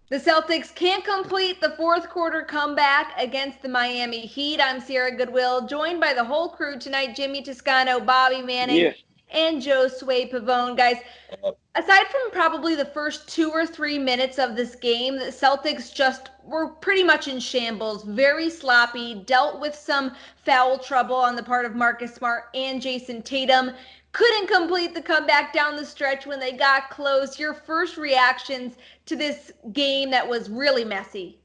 The Celtics can't complete the fourth quarter comeback against the Miami Heat. I'm Sierra Goodwill, joined by the whole crew tonight: Jimmy Toscano, Bobby Manning, Yeah. and Josue Pavon. Guys, aside from probably the first 2 or 3 minutes of this game, the Celtics just were pretty much in shambles, very sloppy, dealt with some foul trouble on the part of Marcus Smart and Jayson Tatum. Couldn't complete the comeback down the stretch when they got close. Your first reactions to this game that was really messy?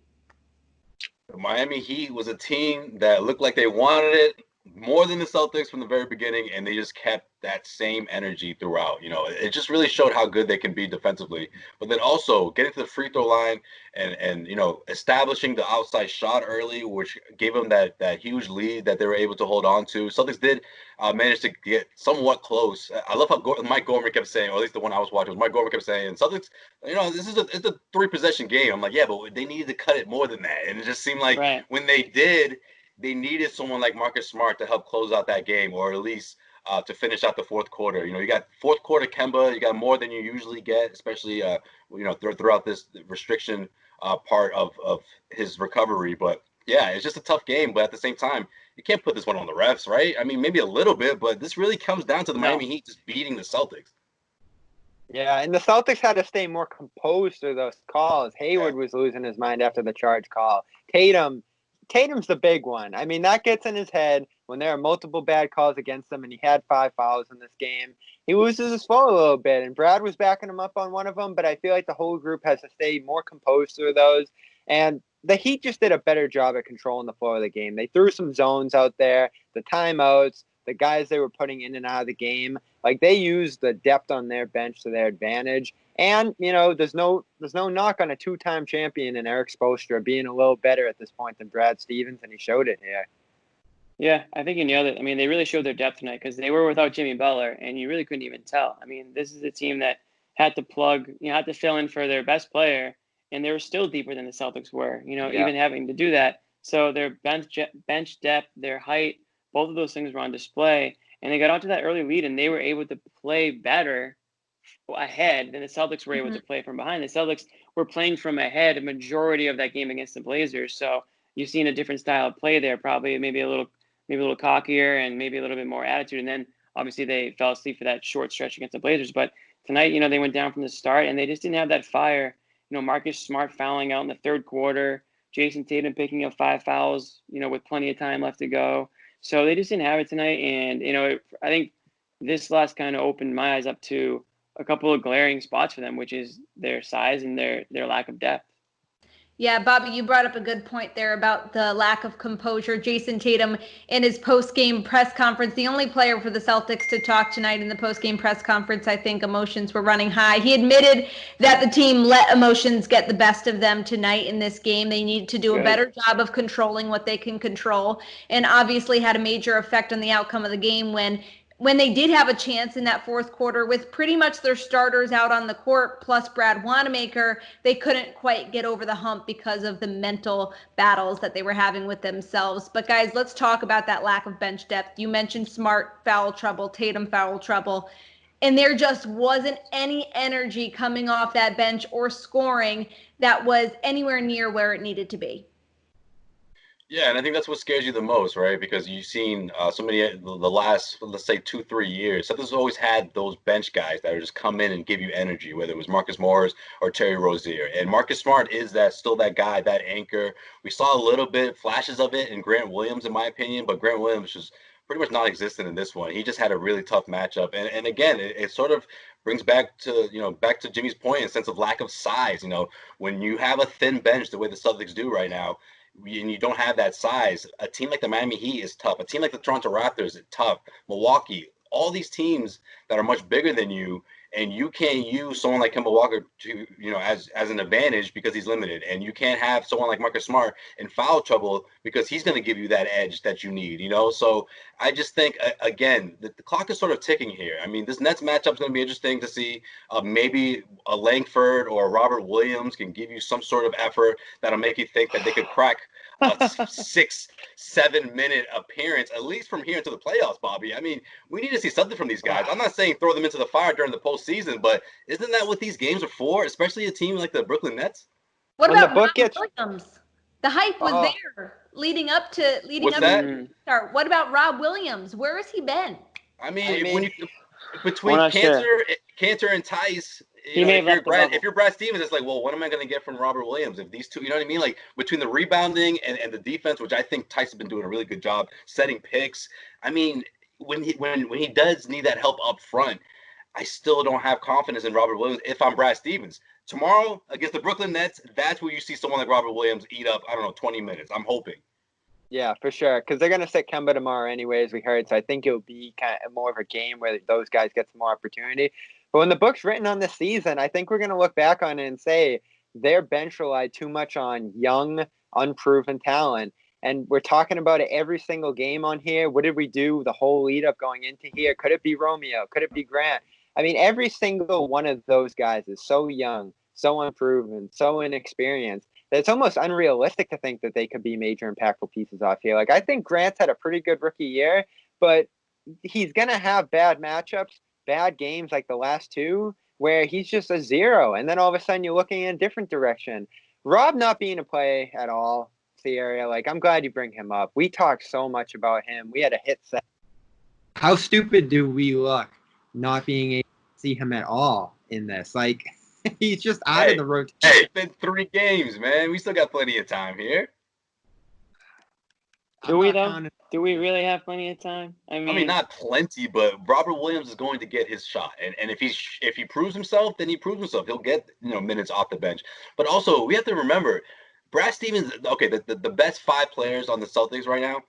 The Miami Heat was a team that looked like they wanted it more than the Celtics from the very beginning, and they just kept that same energy throughout. It just really showed how good they can be defensively. But then also getting to the free throw line and establishing the outside shot early, which gave them that huge lead that they were able to hold on to. Celtics did manage to get somewhat close. I love how Mike Gorman kept saying, or at least the one I was watching was Mike Gorman kept saying, Celtics, it's a 3 possession game. I'm like, yeah, but they needed to cut it more than that. And it just seemed like Right. when they did, they needed someone like Marcus Smart to help close out that game, or at least to finish out the fourth quarter. You got fourth quarter Kemba, you got more than you usually get, especially throughout this restriction part of his recovery. But yeah, it's just a tough game. But at the same time, you can't put this one on the refs, right? I mean, maybe a little bit, but this really comes down to the No. Miami Heat just beating the Celtics. Yeah, and the Celtics had to stay more composed through those calls. Hayward Yeah. was losing his mind after the charge call. Tatum's the big one. I mean, that gets in his head when there are multiple bad calls against him, and he had 5 fouls in this game. He loses his flow a little bit, and Brad was backing him up on one of them, but I feel like the whole group has to stay more composed through those. And the Heat just did a better job at controlling the flow of the game. They threw some zones out there, the timeouts, the guys they were putting in and out of the game. Like, they used the depth on their bench to their advantage. And, there's no knock on a two-time champion in Eric Spoelstra being a little better at this point than Brad Stevens, and he showed it here. Yeah, I think you nailed it. I mean, they really showed their depth tonight because they were without Jimmy Butler, and you really couldn't even tell. I mean, this is a team that had to had to fill in for their best player, and they were still deeper than the Celtics were, Yeah. even having to do that. So their bench depth, their height, both of those things were on display, and they got onto that early lead, and they were able to play better ahead than the Celtics were able to play from behind. The Celtics were playing from ahead a majority of that game against the Blazers, so you've seen a different style of play there, probably maybe a little cockier and maybe a little bit more attitude. And then obviously they fell asleep for that short stretch against the Blazers. But tonight, they went down from the start and they just didn't have that fire. Marcus Smart fouling out in the third quarter, Jayson Tatum picking up 5 fouls, with plenty of time left to go. So they just didn't have it tonight. And, I think this loss kind of opened my eyes up to a couple of glaring spots for them, which is their size and their lack of depth. Yeah, Bobby, you brought up a good point there about the lack of composure. Jayson Tatum in his post-game press conference, the only player for the Celtics to talk tonight in the post-game press conference, I think emotions were running high. He admitted that the team let emotions get the best of them tonight in this game. They need to do a better job of controlling what they can control, and obviously had a major effect on the outcome of the game when they did have a chance in that fourth quarter with pretty much their starters out on the court plus Brad Wanamaker, they couldn't quite get over the hump because of the mental battles that they were having with themselves. But guys, let's talk about that lack of bench depth. You mentioned Smart foul trouble, Tatum foul trouble, and there just wasn't any energy coming off that bench or scoring that was anywhere near where it needed to be. Yeah, and I think that's what scares you the most, right? Because you've seen so many the last, let's say, 2-3 years. Something's always had those bench guys that are just come in and give you energy, whether it was Marcus Morris or Terry Rozier. And Marcus Smart is still that guy, that anchor. We saw a little bit flashes of it in Grant Williams, in my opinion, but Grant Williams was pretty much non-existent in this one. He just had a really tough matchup, and again, it sort of brings back to Jimmy's point in sense of lack of size. When you have a thin bench the way the Celtics do right now, and you don't have that size, a team like the Miami Heat is tough. A team like the Toronto Raptors is tough. Milwaukee, all these teams that are much bigger than you, and you can't use someone like Kemba Walker to, as an advantage because he's limited. And you can't have someone like Marcus Smart in foul trouble because he's going to give you that edge that you need, So I just think, again, the clock is sort of ticking here. I mean, this Nets matchup is going to be interesting to see. Maybe a Langford or a Robert Williams can give you some sort of effort that'll make you think that they could crack a 6-7 minute appearance, at least from here into the playoffs, Bobby. I mean, we need to see something from these guys. I'm not saying throw them into the fire during the postseason, but isn't that what these games are for, especially a team like the Brooklyn Nets? What When the about book Rob gets- Williams? The hype was Oh. there leading up to What's to that? the start. What about Rob Williams? Where has he been? I mean, when you We're between not sure. Cantor and Tice, He may have left the bubble. if you're Brad Stevens, it's like, well, what am I going to get from Robert Williams if these two? You know what I mean? Like between the rebounding and the defense, which I think Tice has been doing a really good job setting picks. I mean, when he does need that help up front, I still don't have confidence in Robert Williams if I'm Brad Stevens. Tomorrow against the Brooklyn Nets, that's where you see someone like Robert Williams eat up, I don't know, 20 minutes. I'm hoping. Yeah, for sure. Because they're going to sit Kemba tomorrow anyway, as we heard. So I think it'll be kind of more of a game where those guys get some more opportunity. But when the book's written on this season, I think we're going to look back on it and say their bench relied too much on young, unproven talent. And we're talking about it every single game on here. What did we do the whole lead up going into here? Could it be Romeo? Could it be Grant? I mean, every single one of those guys is so young, so unproven, so inexperienced. It's almost unrealistic to think that they could be major impactful pieces off here. Like, I think Grant's had a pretty good rookie year, but he's going to have bad matchups, bad games like the last two, where he's just a zero. And then all of a sudden you're looking in a different direction. Rob not being a play at all, Sierra, like, I'm glad you bring him up. We talked so much about him. We had a hit set. How stupid do we look not being able to see him at all in this? Like, he's just out of the rotation. Hey, it's been 3 games, man. We still got plenty of time here. Do we, though? Do we really have plenty of time? I mean, not plenty, but Robert Williams is going to get his shot. And if he proves himself, then he proves himself. He'll get, minutes off the bench. But also, we have to remember, Brad Stevens, okay, the best 5 players on the Celtics right now,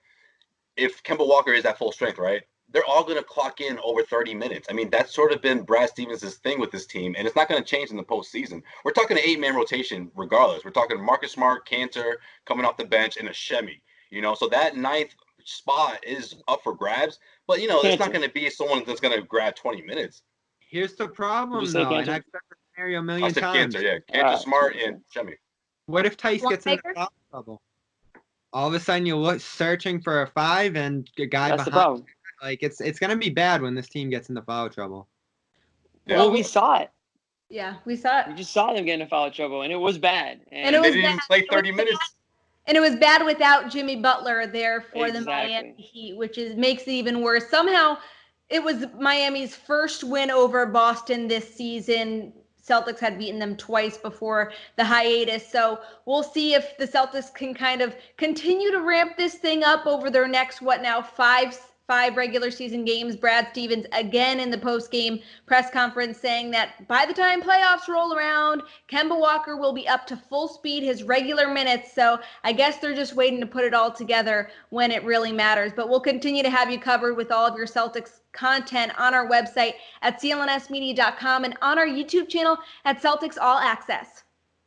if Kemba Walker is at full strength, right, they're all going to clock in over 30 minutes. I mean, that's sort of been Brad Stevens' thing with this team, and it's not going to change in the postseason. We're talking an 8-man rotation regardless. We're talking Marcus Smart, Cantor coming off the bench, and a Shemi. So that 9th spot is up for grabs, but, it's not going to be someone that's going to grab 20 minutes. Here's the problem, though, and I've said the scenario a million times. Cantor, yeah. Cantor, Smart, and Shemi. What if Tice gets in foul trouble? All of a sudden, you're searching for a 5 and a guy That's behind. the problem. Like, it's going to be bad when this team gets into foul trouble. Yeah. Well, we saw it. Yeah, we saw it. We just saw them get into foul trouble, and it was bad. And it was they didn't play 30 minutes. And it was bad without Jimmy Butler there for the Exactly. Miami Heat, which makes it even worse. Somehow, it was Miami's first win over Boston this season. Celtics had beaten them twice before the hiatus. So we'll see if the Celtics can kind of continue to ramp this thing up over their next, five regular season games. Brad Stevens again in the post-game press conference saying that by the time playoffs roll around, Kemba Walker will be up to full speed, his regular minutes. So I guess they're just waiting to put it all together when it really matters. But we'll continue to have you covered with all of your Celtics content on our website at clnsmedia.com and on our YouTube channel at Celtics All Access.